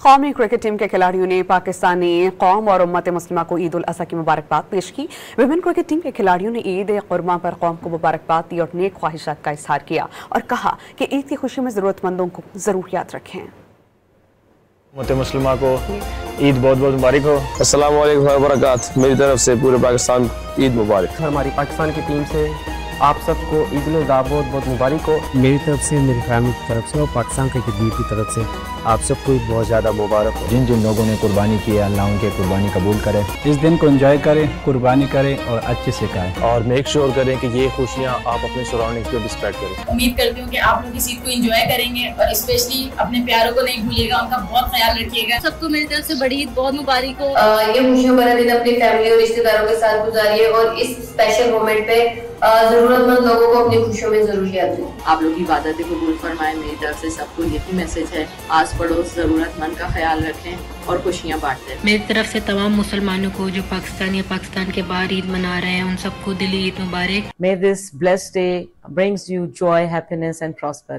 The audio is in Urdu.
قومی کرکٹ ٹیم کے کھلاڑیوں نے پاکستانی قوم اور امت مسلمہ کو عید الاضحیٰ کی مبارکباد پیش کی۔ ویمن کرکٹ ٹیم کے کھلاڑیوں نے عید قرباں پر قوم کو مبارکباد دی اور نیک خواہشات کا اظہار کیا اور کہا کہ عید کی خوشی میں ضرورت مندوں کو ضرور یاد رکھیں۔ امت مسلمہ کو عید بہت بہت مبارک ہو۔ السلام علیکم و برکاتہ۔ میری طرف سے پورے پاکستان عید مبارک۔ ہماری پاکستان کی ٹیم سے آپ سب کو عید الاضحیٰ بہت بہت مبارک ہو۔ میری طرف سے، میری فیملی کی طرف سے اور پاکستان کرکٹ ٹیم کی طرف سے آپ سب کو بہت زیادہ مبارک ہو۔ جن جن لوگوں نے قربانی کی ہے اللہ ان کے قربانی قبول کرے۔ اس دن کو انجوائے کریں، قربانی کریں اور اچھے سے کھائیں، اور میک شور کریں کہ یہ خوشیاں آپ اپنے سراؤنڈنگز پہ بھی اسپریڈ کریں۔ امید کرتی ہوں کہ آپ لوگ اس عید کو انجوائے کریں گے اور اسپیشلی اپنے پیاروں کو نہیں بھولیے گا، ان کا بہت خیال رکھیے گا۔ سب کو میری طرف سے بڑی عید بہت مبارک ہو۔ یہ خوشیوں بھرا دن اپنی فیملی اور رشتہ داروں کے ساتھ گزاریے اور اس اسپیشل مومنٹ پہ ضرورت مند لوگوں کو اپنی خوشیوں میں ضرور یاد رکھیں۔ آپ لوگ عبادت قبول فرمائیں۔ میری طرف سے سب کو یہی میسج ہے، آس پڑوس ضرورت مند کا خیال رکھیں اور خوشیاں بانٹیں۔ میری طرف سے تمام مسلمانوں کو جو پاکستان یا پاکستان کے باہر عید منا رہے ہیں ان سب کو دلی عید مبارک۔ May this blessed day brings you joy, happiness and prosperity.